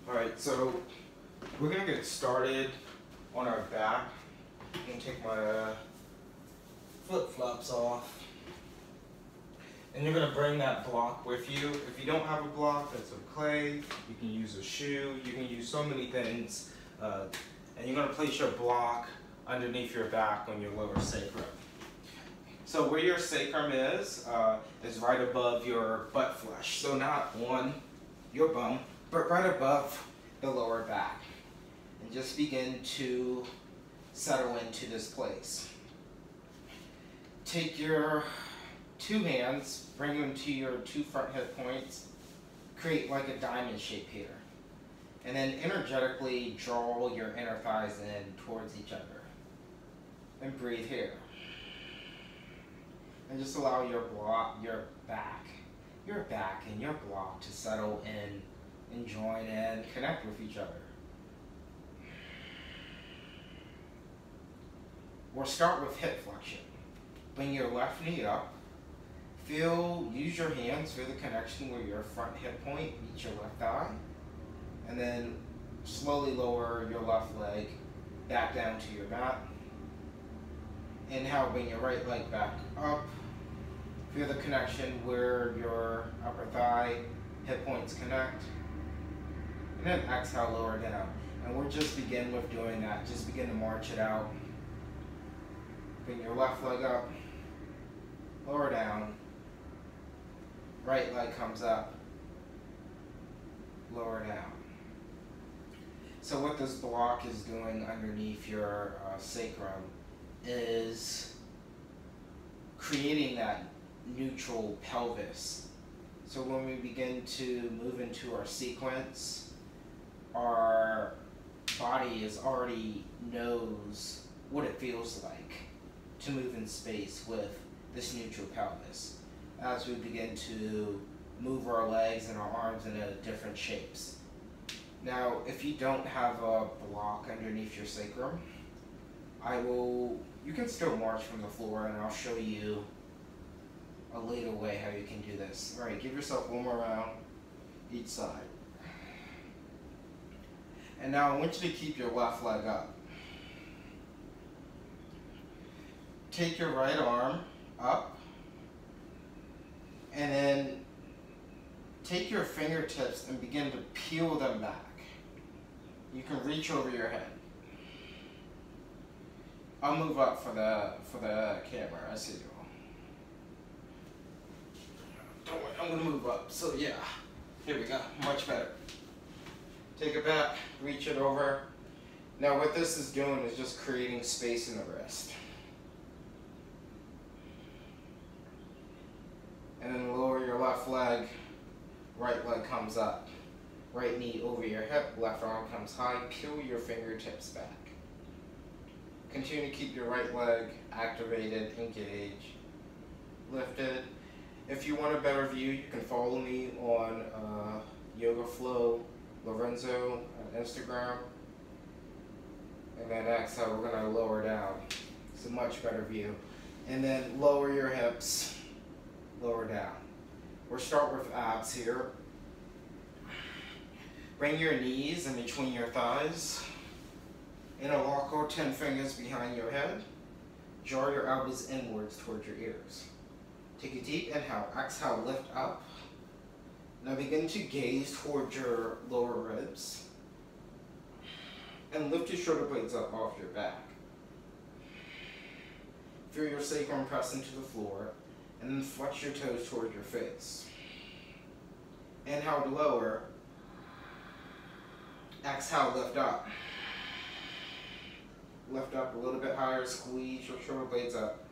Alright, so we're going to get started on our back. I'm going to take my flip-flops off. And you're going to bring that block with you. If you don't have a block, that's okay. You can use a shoe. You can use so many things. And you're going to place your block underneath your back on your lower sacrum. So where your sacrum is right above your butt flesh. So not on your bum, but right above the lower back. And just begin to settle into this place. Take your two hands, bring them to your two front hip points, create like a diamond shape here. And then energetically draw your inner thighs in towards each other. And breathe here. And just allow your back and your block to settle in and join and connect with each other. We'll start with hip flexion. Bring your left knee up. Use your hands, feel the connection where your front hip point meets your left thigh. And then slowly lower your left leg back down to your mat. Inhale, bring your right leg back up. Feel the connection where your upper thigh, hip points connect. And then exhale, lower down. And we'll just begin with doing that. Just begin to march it out. Bring your left leg up, lower down. Right leg comes up, lower down. So what this block is doing underneath your sacrum is creating that neutral pelvis. So when we begin to move into our sequence, our body already knows what it feels like to move in space with this neutral pelvis as we begin to move our legs and our arms into different shapes. Now, if you don't have a block underneath your sacrum, you can still march from the floor, and I'll show you a later way how you can do this. All right, give yourself one more round each side. And now I want you to keep your left leg up. Take your right arm up, and then take your fingertips and begin to peel them back. You can reach over your head. I'll move up for the camera. I see you all. Don't worry, I'm gonna move up. So yeah, here we go. Much better. Take it back, reach it over. Now what this is doing is just creating space in the wrist. And then lower your left leg, right leg comes up. Right knee over your hip, left arm comes high, peel your fingertips back. Continue to keep your right leg activated, engaged, lifted. If you want a better view, you can follow me on Yoga Flow Lorenzo on Instagram. And then exhale, we're gonna lower down. It's a much better view. And then lower your hips, lower down. We'll start with abs here. Bring your knees in between your thighs. Interlock or 10 fingers behind your head. Draw your elbows inwards towards your ears. Take a deep inhale. Exhale, lift up. Now begin to gaze towards your lower ribs. And lift your shoulder blades up off your back. Feel your sacrum press into the floor. And then flex your toes towards your face. Inhale to lower. Exhale, lift up. Lift up a little bit higher, squeeze your shoulder blades up.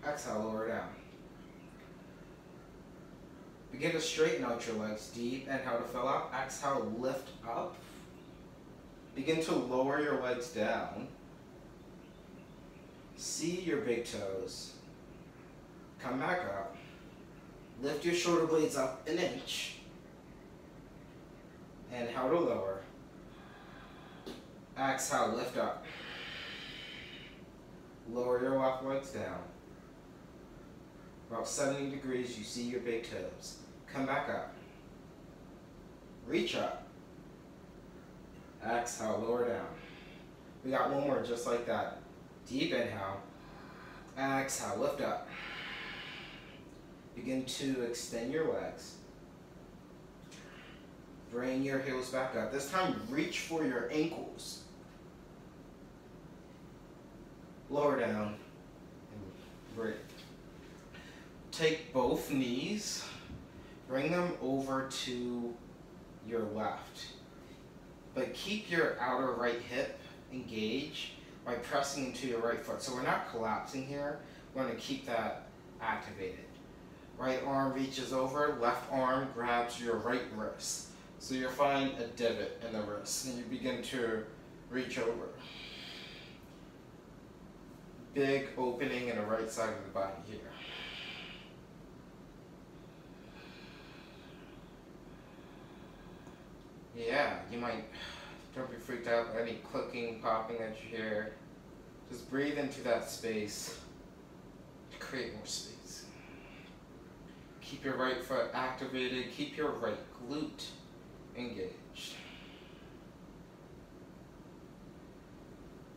Exhale, lower down. Begin to straighten out your legs. Deep inhale to fill out. Exhale, lift up. Begin to lower your legs down. See your big toes. Come back up. Lift your shoulder blades up an inch. Inhale to lower. Exhale, lift up. Lower your left legs down. About 70 degrees, you see your big toes. Come back up. Reach up. Exhale, lower down. We got one more just like that. Deep inhale. Exhale, lift up. Begin to extend your legs. Bring your heels back up. This time, reach for your ankles. Lower down and breathe. Take both knees, bring them over to your left, but keep your outer right hip engaged by pressing into your right foot. So we're not collapsing here, we're going to keep that activated. Right arm reaches over, left arm grabs your right wrist. So you'll find a divot in the wrist and you begin to reach over. Big opening in the right side of the body here. Yeah, you might, don't be freaked out by any clicking, popping that you hear. Just breathe into that space to create more space. Keep your right foot activated, keep your right glute engaged.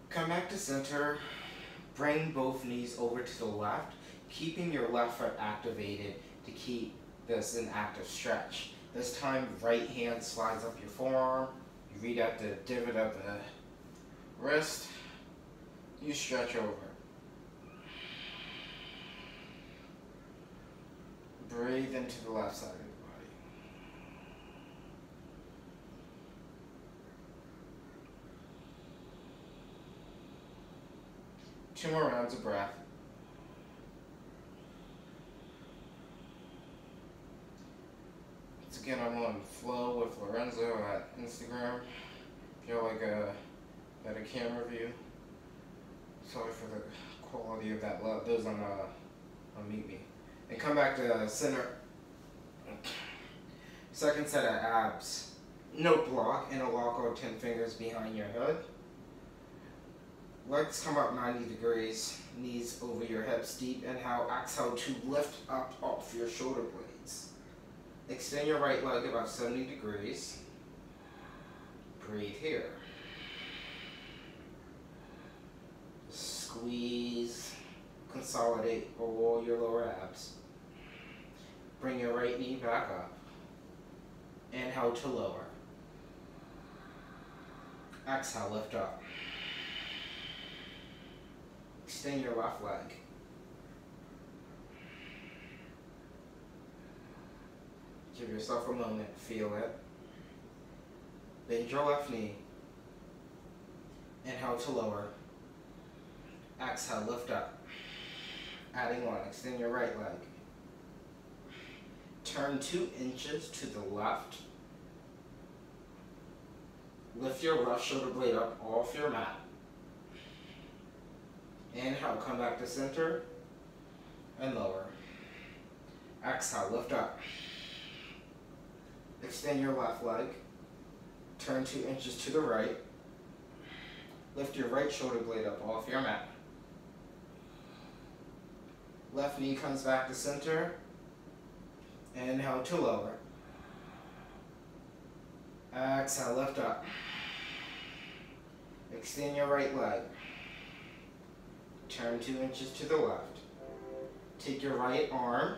Come back to center, bring both knees over to the left, keeping your left foot activated to keep this an active stretch. This time, right hand slides up your forearm. You read out the divot of the wrist. You stretch over. Breathe into the left side of the body. Two more rounds of breath. Again, I'm on Flow with Lorenzo at Instagram. If you like a better camera view. Sorry for the quality of that. Those on Meet Me. And come back to center. Second set of abs. No block, interlock or 10 fingers behind your head. Legs come up 90 degrees. Knees over your hips. Deep inhale. Exhale to lift up off your shoulder blades. Extend your right leg about 70 degrees. Breathe here. Squeeze, consolidate all your lower abs. Bring your right knee back up. Inhale to lower. Exhale, lift up. Extend your left leg. Give yourself a moment, feel it. Bend your left knee. Inhale to lower. Exhale, lift up. Adding one, extend your right leg. Turn 2 inches to the left. Lift your left shoulder blade up off your mat. Inhale, come back to center and lower. Exhale, lift up. Extend your left leg. Turn 2 inches to the right. Lift your right shoulder blade up off your mat. Left knee comes back to center. Inhale to lower. Exhale, lift up. Extend your right leg. Turn 2 inches to the left. Take your right arm.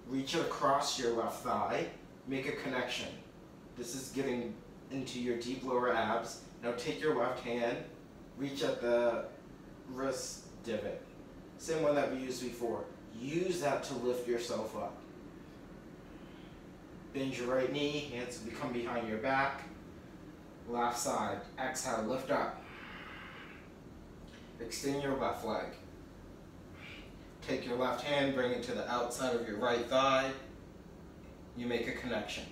Reach it across your left thigh. Make a connection. This is getting into your deep lower abs. Now take your left hand, reach at the wrist divot. Same one that we used before. Use that to lift yourself up. Bend your right knee, hands become behind your back. Left side, exhale, lift up. Extend your left leg. Take your left hand, bring it to the outside of your right thigh. You make a connection.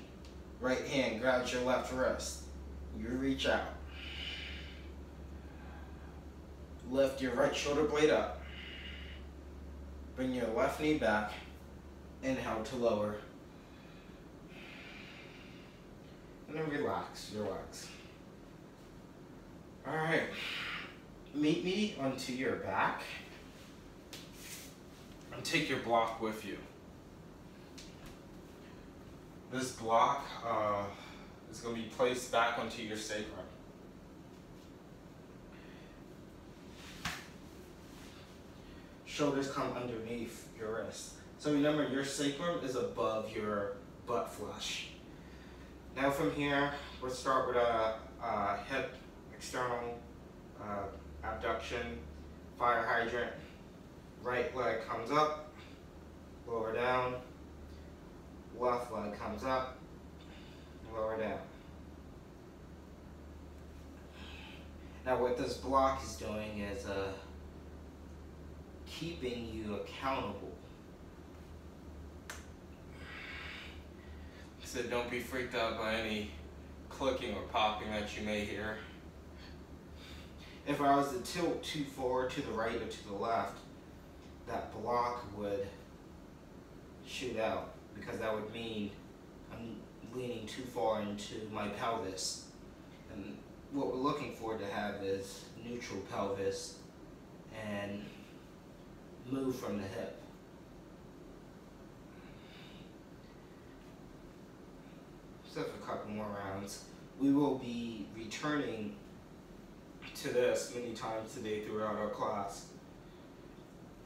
Right hand grabs your left wrist. You reach out. Lift your right shoulder blade up. Bring your left knee back. Inhale to lower. And then relax your legs. Alright. Meet me onto your back. and take your block with you. This block is going to be placed back onto your sacrum. Shoulders come underneath your wrist. So remember, your sacrum is above your butt flush. Now from here, we'll start with a hip external abduction, fire hydrant. Right leg comes up, lower down. Left leg comes up, lower down. Now what this block is doing is keeping you accountable. So don't be freaked out by any clicking or popping that you may hear. If I was to tilt too far to the right or to the left, that block would shoot out, because that would mean I'm leaning too far into my pelvis. And what we're looking for to have is neutral pelvis and move from the hip. So for a couple more rounds. We will be returning to this many times today throughout our class,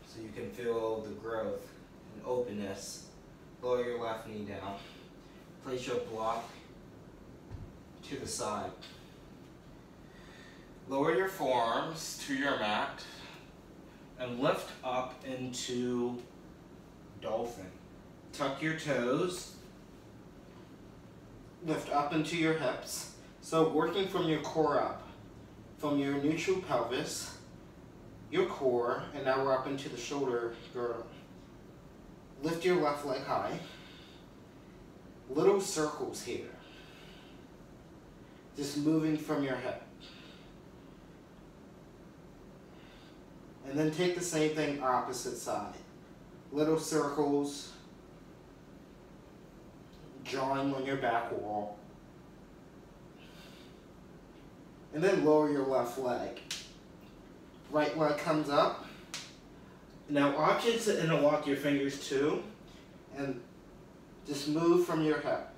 so you can feel the growth and openness. Lower your left knee down. Place your block to the side. Lower your forearms to your mat and lift up into dolphin. Tuck your toes. Lift up into your hips. So working from your core up, from your neutral pelvis, your core, and now we're up into the shoulder girdle. Lift your left leg high. Little circles here. Just moving from your hip. And then take the same thing opposite side. Little circles, drawing on your back wall. And then lower your left leg. Right leg comes up. Now option to interlock your fingers too, and just move from your hip.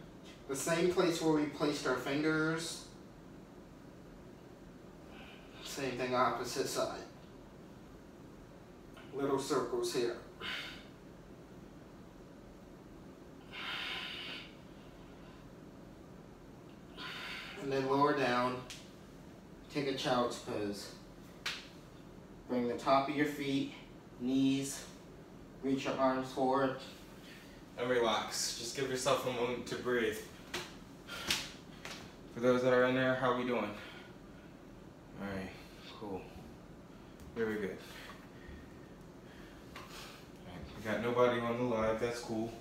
The same place where we placed our fingers. Same thing opposite side. Little circles here. And then lower down, take a child's pose. Bring the top of your feet, knees, reach your arms forward, and relax. Just give yourself a moment to breathe. For those that are in there, how are we doing? Alright, cool. Very good. Alright, we got nobody on the live, that's cool.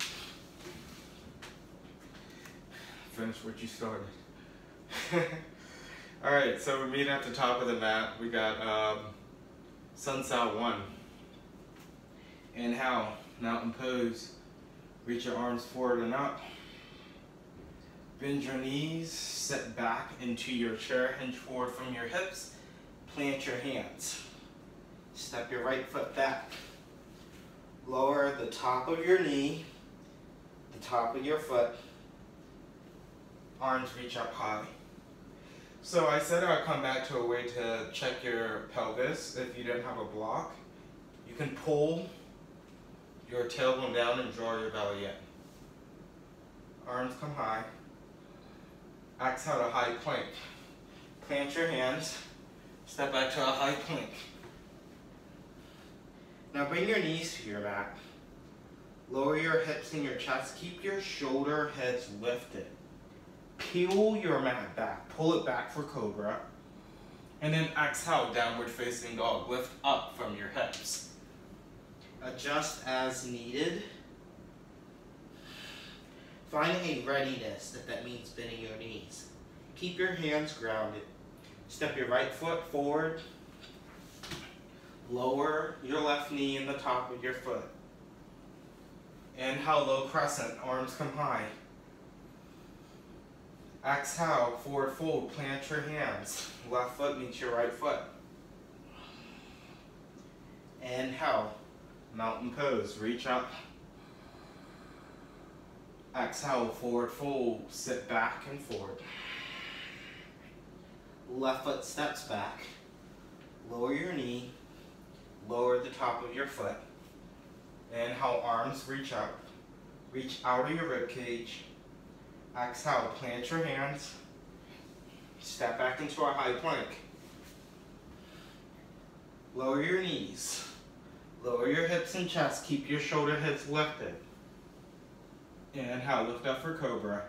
Finish what you started. Alright, so we're meeting at the top of the mat. We got Sun Sal 1. Inhale, mountain pose. Reach your arms forward and up. Bend your knees, sit back into your chair, hinge forward from your hips. Plant your hands. Step your right foot back. Lower the top of your knee, the top of your foot. Arms reach up high. So I said I'd come back to a way to check your pelvis if you didn't have a block. You can pull your tailbone down and draw your belly in. Arms come high. Exhale to high plank. Plant your hands. Step back to a high plank. Now bring your knees to your mat. Lower your hips and your chest. Keep your shoulder heads lifted. Peel your mat back. Pull it back for cobra. And then exhale, downward facing dog. Lift up from your hips. Adjust as needed. Find a readiness, if that means bending your knees. Keep your hands grounded. Step your right foot forward. Lower your left knee in the top of your foot. Inhale, low crescent, arms come high. Exhale, forward fold, plant your hands. Left foot meets your right foot. Inhale, mountain pose, reach up. Exhale, forward fold, sit back and forward. Left foot steps back. Lower your knee, lower the top of your foot. Inhale, arms reach up. Reach out of your rib cage. Exhale, plant your hands. Step back into a high plank. Lower your knees. Lower your hips and chest. Keep your shoulder heads lifted. Inhale, lift up for cobra.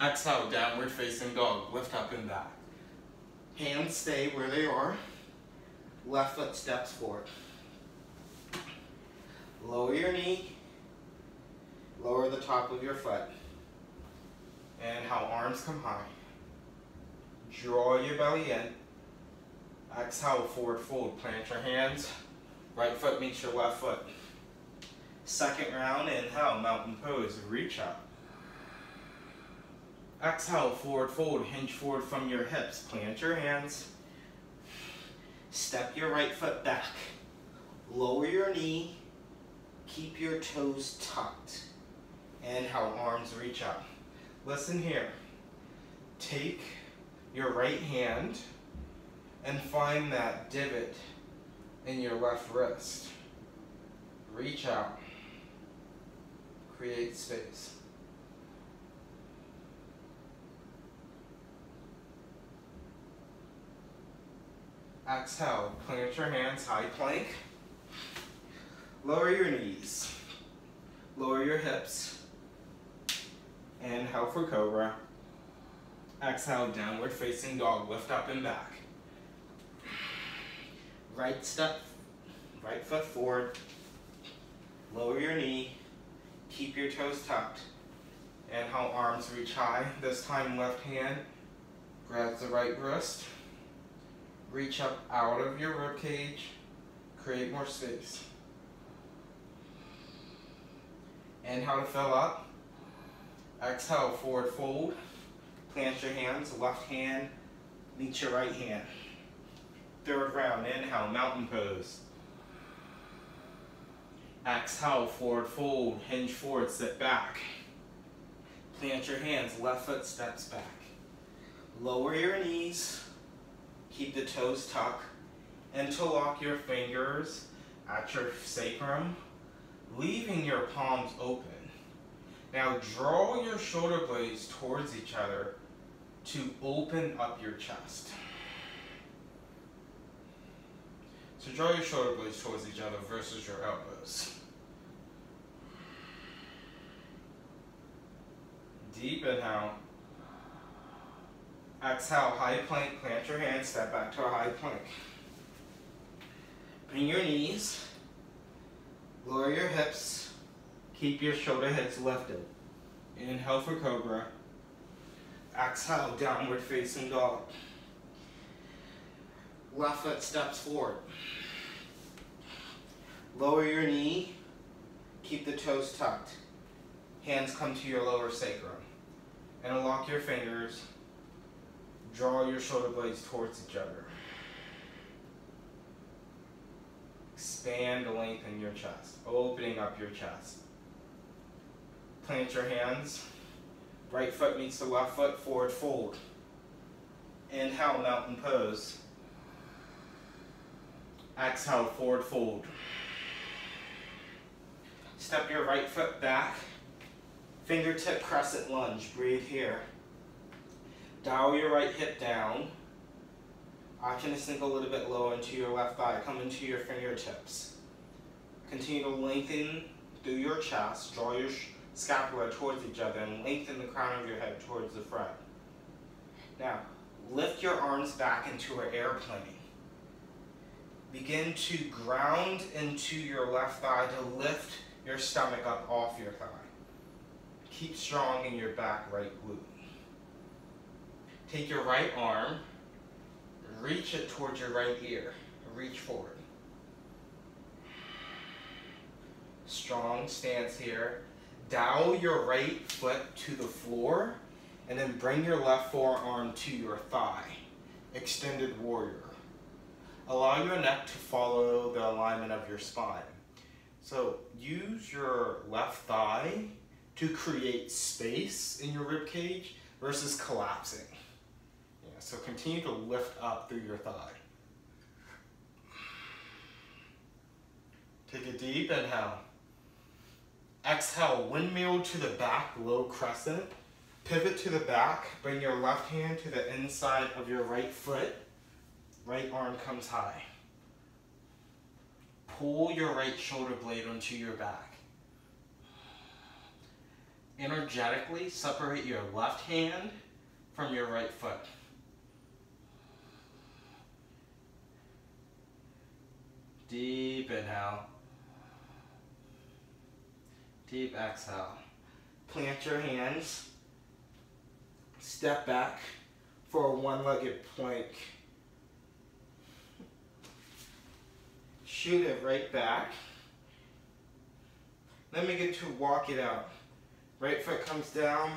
Exhale, downward facing dog. Lift up and back. Hands stay where they are. Left foot steps forward. Lower your knee. Lower the top of your foot. Inhale, arms come high. Draw your belly in. Exhale, forward fold. Plant your hands. Right foot meets your left foot. Second round, inhale, mountain pose. Reach up. Exhale, forward fold. Hinge forward from your hips. Plant your hands. Step your right foot back. Lower your knee. Keep your toes tucked. Inhale, arms reach up. Listen here. Take your right hand and find that divot in your left wrist. Reach out. Create space. Exhale, plant your hands, high plank. Lower your knees. Lower your hips. Inhale for cobra. Exhale, downward facing dog. Lift up and back. Right step, right foot forward. Lower your knee. Keep your toes tucked. Inhale, arms reach high. This time left hand grabs the right wrist. Reach up out of your rib cage. Create more space. Inhale to fill up. Exhale, forward fold. Plant your hands. Left hand meets your right hand. Third round, inhale, mountain pose. Exhale, forward fold. Hinge forward, sit back. Plant your hands. Left foot steps back. Lower your knees. Keep the toes tucked. Interlock your fingers at your sacrum, leaving your palms open. Now draw your shoulder blades towards each other to open up your chest. So draw your shoulder blades towards each other versus your elbows. Deep inhale. Exhale, high plank, plant your hands, step back to a high plank. Bring your knees, lower your hips, keep your shoulder heads lifted. Inhale for cobra. Exhale, downward facing dog. Left foot steps forward. Lower your knee, keep the toes tucked. Hands come to your lower sacrum. Interlock your fingers. Draw your shoulder blades towards each other. Expand and lengthen your chest, opening up your chest. Plant your hands. Right foot meets the left foot, forward fold. Inhale, mountain pose. Exhale, forward fold. Step your right foot back. Fingertip crescent lunge, breathe here. Dial your right hip down. Option to sink a little bit lower into your left thigh. Come into your fingertips. Continue to lengthen through your chest. Draw your scapula towards each other and lengthen the crown of your head towards the front. Now, lift your arms back into an airplane. Begin to ground into your left thigh to lift your stomach up off your thigh. Keep strong in your back right glute. Take your right arm, reach it towards your right ear. Reach forward. Strong stance here. Dial your right foot to the floor and then bring your left forearm to your thigh. Extended warrior. Allow your neck to follow the alignment of your spine. So use your left thigh to create space in your rib cage versus collapsing. Yeah, so continue to lift up through your thigh. Take a deep inhale. Exhale, windmill to the back, low crescent. Pivot to the back, bring your left hand to the inside of your right foot. Right arm comes high. Pull your right shoulder blade onto your back. Energetically separate your left hand from your right foot. Deep inhale. Deep exhale. Plant your hands. Step back for a one-legged plank. Shoot it right back. Then begin to walk it out. Right foot comes down,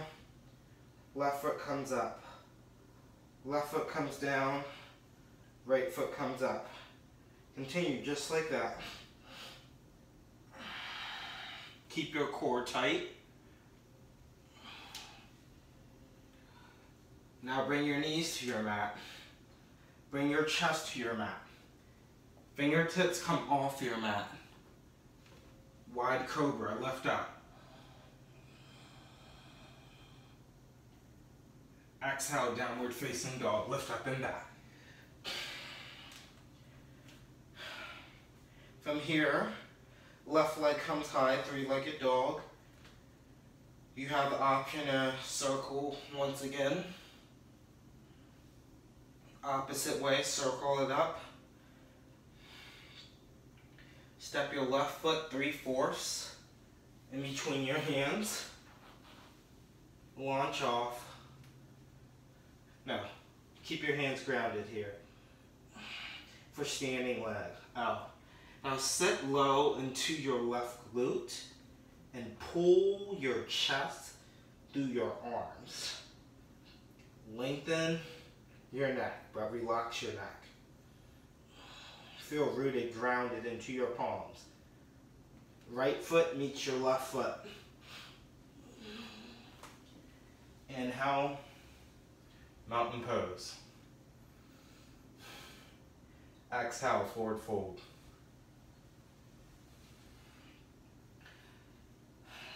left foot comes up. Left foot comes down, right foot comes up. Continue just like that. Keep your core tight. Now bring your knees to your mat. Bring your chest to your mat. Fingertips come off your mat. Wide cobra, lift up. Exhale, downward facing dog, lift up and back. From here, left leg comes high, three-legged dog. You have the option to circle once again. Opposite way, circle it up. Step your left foot 3/4 in between your hands. Launch off. No, keep your hands grounded here. For standing leg, out. Now sit low into your left glute and pull your chest through your arms. Lengthen your neck, but relax your neck. Feel rooted, grounded into your palms. Right foot meets your left foot. Inhale, mountain pose. Exhale, forward fold.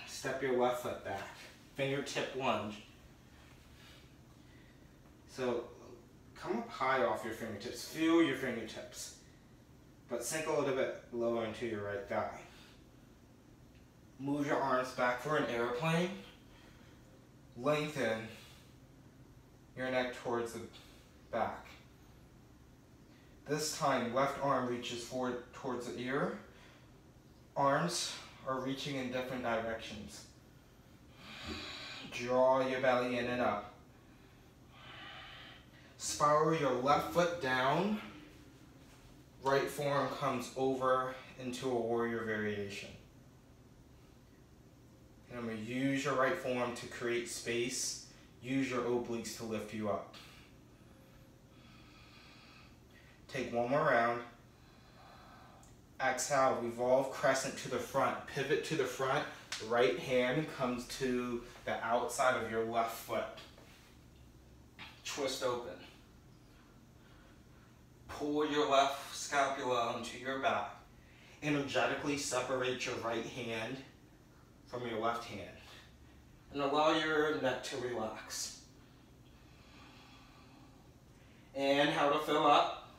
Step your left foot back. Fingertip lunge. So come up high off your fingertips. Feel your fingertips. But sink a little bit lower into your right thigh. Move your arms back for an airplane. Lengthen your neck towards the back. This time, left arm reaches forward towards the ear. Arms are reaching in different directions. Draw your belly in and up. Spiral your left foot down. Right forearm comes over into a warrior variation. And I'm going to use your right forearm to create space. Use your obliques to lift you up. Take one more round. Exhale, revolve crescent to the front. Pivot to the front. Right hand comes to the outside of your left foot. Twist open. Pull your left scapula onto your back. Energetically separate your right hand from your left hand. And allow your neck to relax. Inhale to fill up.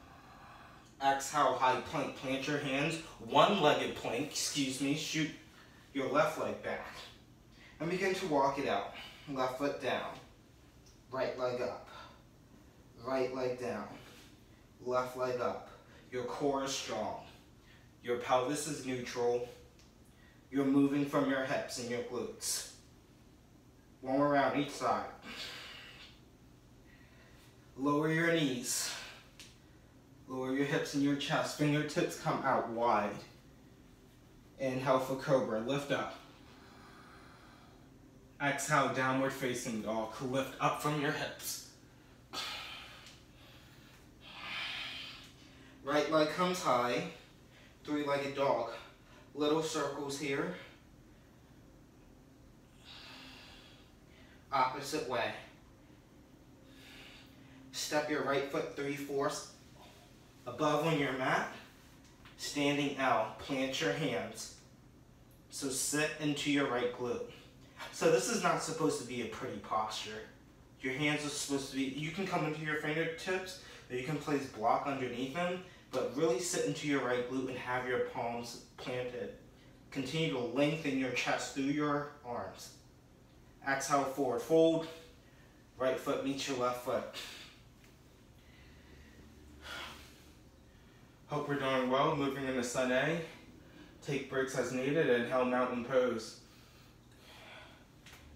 Exhale, high plank. Plant your hands. One-legged plank, shoot your left leg back. And begin to walk it out. Left foot down. Right leg up. Right leg down. Left leg up. Your core is strong. Your pelvis is neutral. You're moving from your hips and your glutes. One more round each side. Lower your knees. Lower your hips and your chest. Fingertips come out wide. Inhale for cobra. Lift up. Exhale, downward facing dog. Lift up from your hips. Right leg comes high. Three-legged dog. little circles here. Opposite way. Step your right foot 3/4 above on your mat. Standing out, plant your hands. So sit into your right glute. So this is not supposed to be a pretty posture. Your hands are supposed to be, you can come into your fingertips, or you can place block underneath them, but really sit into your right glute and have your palms planted. Continue to lengthen your chest through your arms. Exhale, forward fold. Right foot meets your left foot. Hope we're doing well, moving into Sun A. Take breaks as needed. Inhale, mountain pose.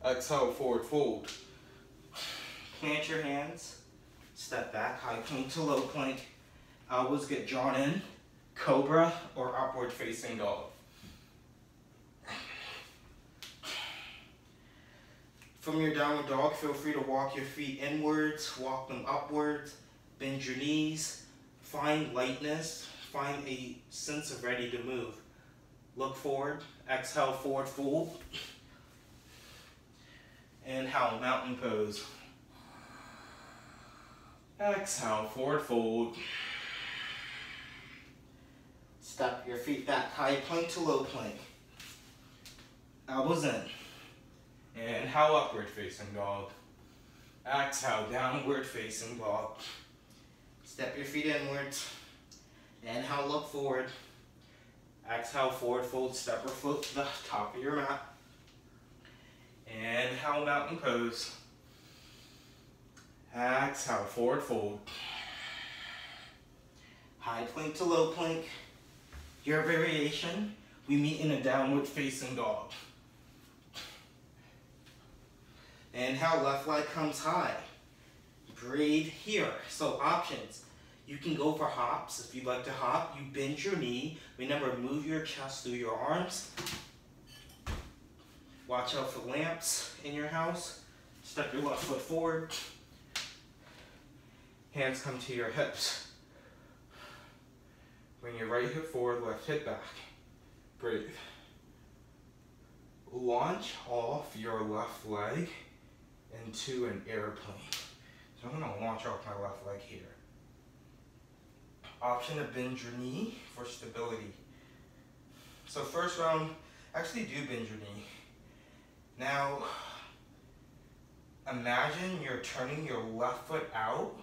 Exhale, forward fold. Plant your hands. Step back, high plank to low plank. Elbows get drawn in. Cobra or upward facing dog. From your downward dog, feel free to walk your feet inwards, walk them upwards, bend your knees, find lightness, find a sense of ready to move. Look forward, exhale, forward fold. Inhale, mountain pose. Exhale, forward fold. Step your feet back, high plank to low plank. Elbows in. Inhale, upward facing dog. Exhale, downward facing dog. Step your feet inwards. Inhale, look forward. Exhale, forward fold, step or float to the top of your mat. Inhale, mountain pose. Exhale, forward fold. High plank to low plank. Your variation, we meet in a downward facing dog. Inhale, left leg comes high. Breathe here. So options. You can go for hops. If you'd like to hop, you bend your knee. Remember, move your chest through your arms. Watch out for lamps in your house. Step your left foot forward. Hands come to your hips. Bring your right hip forward, left hip back. Breathe. Launch off your left leg into an airplane. So I'm going to launch off my left leg here. Option to bend your knee for stability. So first round, actually do bend your knee. Now, imagine you're turning your left foot out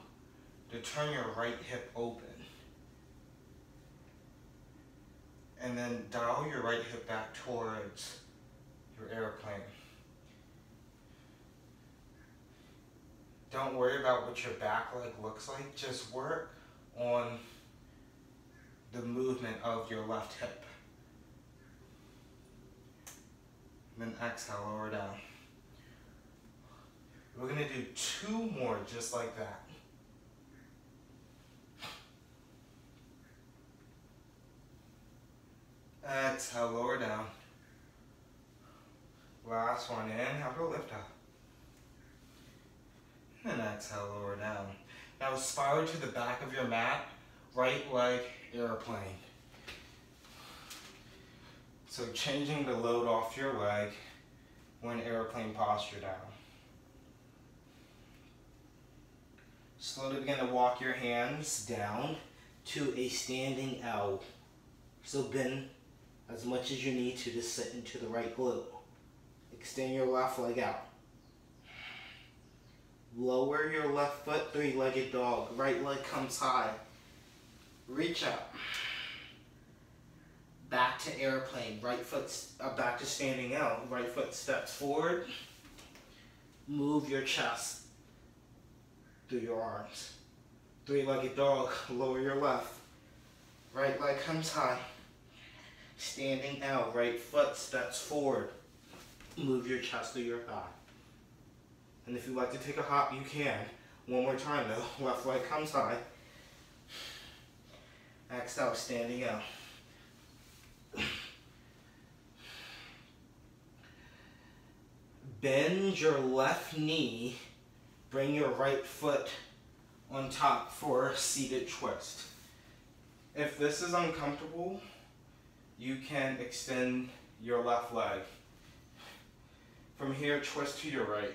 to turn your right hip open. And then dial your right hip back towards your airplane. Don't worry about what your back leg looks like. Just work on the movement of your left hip. And then exhale, lower down. We're going to do 2 more just like that. Exhale, lower down. Last one, inhale to lift up. And exhale, lower down. Now spiral to the back of your mat, right leg airplane. So changing the load off your leg when airplane posture down. Slowly begin to walk your hands down to a standing L. So bend as much as you need to sit into the right glute. Extend your left leg out. Lower your left foot, 3-legged dog. Right leg comes high. Reach up. Back to airplane. Right foot back to standing L. Right foot steps forward. Move your chest through your arms. 3-legged dog. Lower your left. Right leg comes high. Standing L, right foot steps forward. Move your chest through your thigh. And if you'd like to take a hop, you can. One more time though. Left leg comes high. Exhale, standing L. Bend your left knee. Bring your right foot on top for a seated twist. If this is uncomfortable, you can extend your left leg. From here, twist to your right.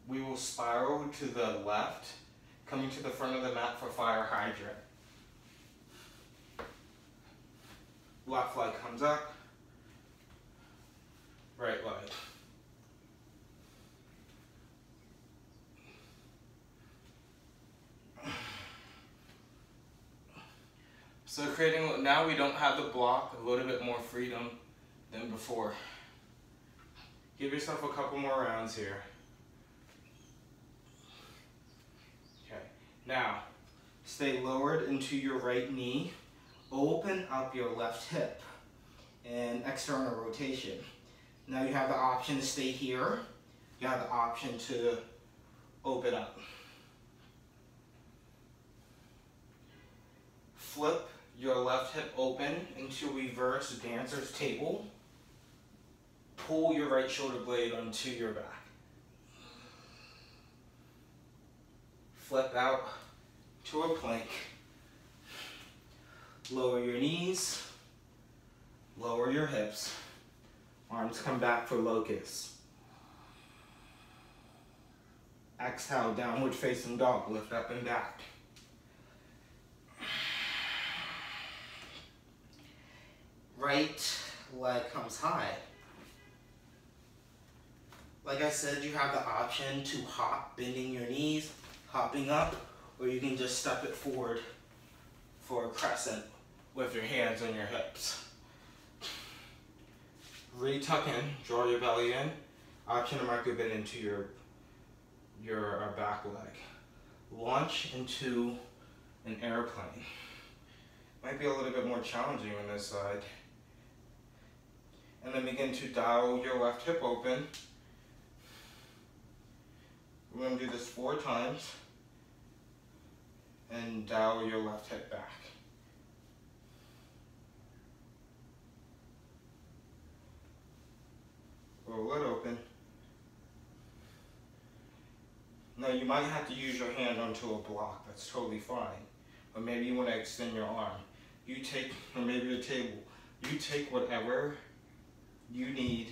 We will spiral to the left, coming to the front of the mat for fire hydrant. Left leg comes up, right leg. So now we don't have the block, a little bit more freedom than before. Give yourself a couple more rounds here. Okay, now stay lowered into your right knee, open up your left hip and external rotation. Now you have the option to stay here, you have the option to open up. Flip your left hip open into reverse dancer's table. Pull your right shoulder blade onto your back. Flip out to a plank. Lower your knees, lower your hips. Arms come back for locust. Exhale, downward facing dog, lift up and back. Right leg comes high. Like I said, you have the option to hop, bending your knees, hopping up, or you can just step it forward for a crescent with your hands on your hips. Re-tuck in, draw your belly in, option to micro bend into your back leg. Launch into an airplane. Might be a little bit more challenging on this side. And then begin to dial your left hip open. We're going to do this 4 times. And dial your left hip back. Roll it open. Now you might have to use your hand onto a block. That's totally fine. Or maybe you want to extend your arm. You take, or maybe a table. You take whatever you need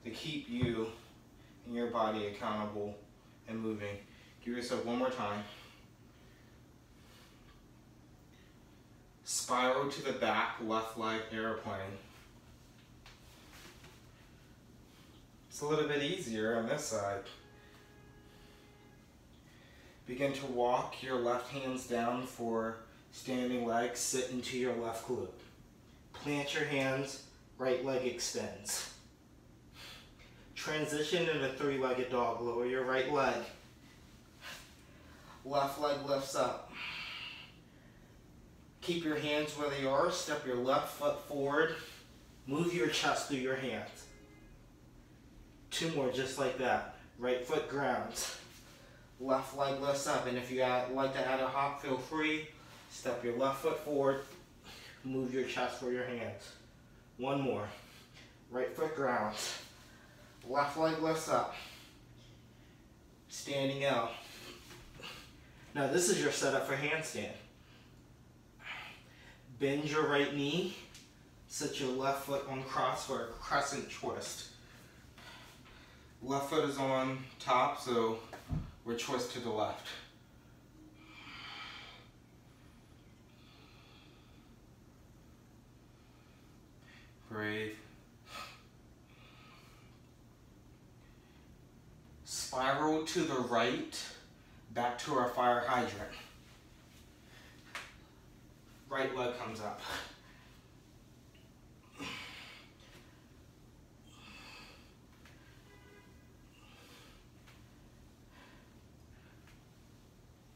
to keep you and your body accountable and moving. Give yourself one more time. Spiral to the back, left leg airplane. It's a little bit easier on this side. Begin to walk your left hands down for standing legs, sit into your left glute. Plant your hands, right leg extends. Transition into 3-legged dog, lower your right leg. Left leg lifts up. Keep your hands where they are, step your left foot forward, move your chest through your hands. 2 more just like that. Right foot grounds. Left leg lifts up, and if you like to add a hop, feel free. Step your left foot forward, move your chest for your hands. 1 more. Right foot grounds. Left leg lifts up. Standing out. Now this is your setup for handstand. Bend your right knee. Set your left foot on cross for a crescent twist. Left foot is on top, so we're twist to the left. Breathe. Spiral to the right, back to our fire hydrant. Right leg comes up.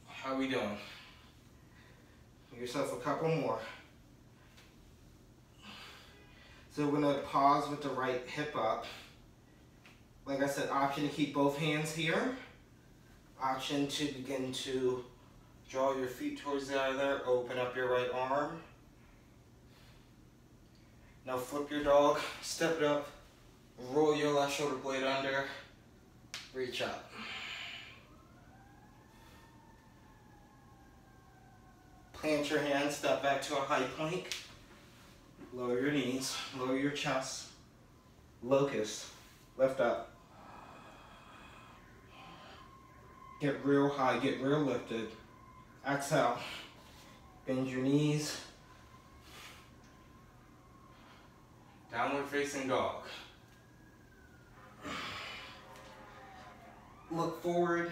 How are we doing? Give yourself a couple more. So we're going to pause with the right hip up. Like I said, option to keep both hands here. Option to begin to draw your feet towards the other, open up your right arm. Now flip your dog, step it up, roll your left shoulder blade under, Reach up. Plant your hands, step back to a high plank. Lower your knees, lower your chest. Locust, lift up. Get real high, get real lifted. Exhale, bend your knees. Downward facing dog. Look forward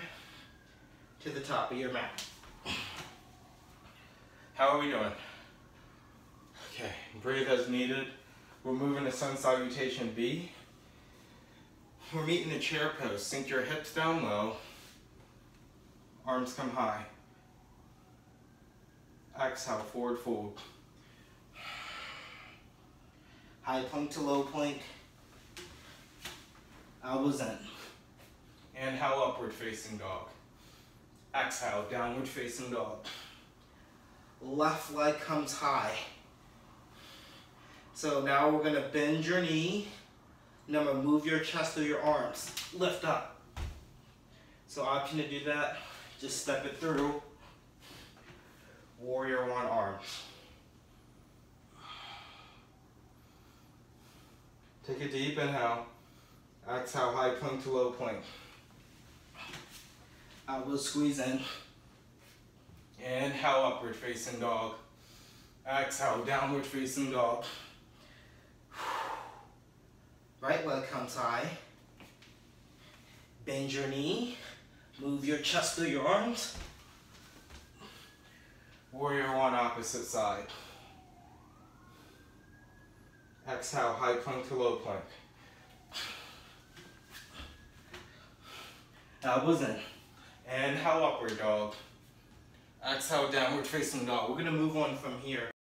to the top of your mat. How are we doing? Okay, breathe as needed. We're moving to sun salutation B. We're meeting the chair pose. Sink your hips down low. Arms come high. Exhale, forward fold. High plank to low plank. Elbows in. Inhale, upward facing dog. Exhale, downward facing dog. Left leg comes high. So now we're gonna bend your knee. Now I'm gonna move your chest through your arms. Lift up. So option to do that, just step it through. Warrior one arms. Take a deep inhale. Exhale, high plank to low plank. Elbows squeeze in. Inhale, upward facing dog. Exhale, downward facing dog. Right leg comes high. Bend your knee. Move your chest through your arms. Warrior one, opposite side. Exhale, high plank to low plank. Elbows in. Inhale, upward dog. Exhale, downward facing dog. We're gonna move on from here.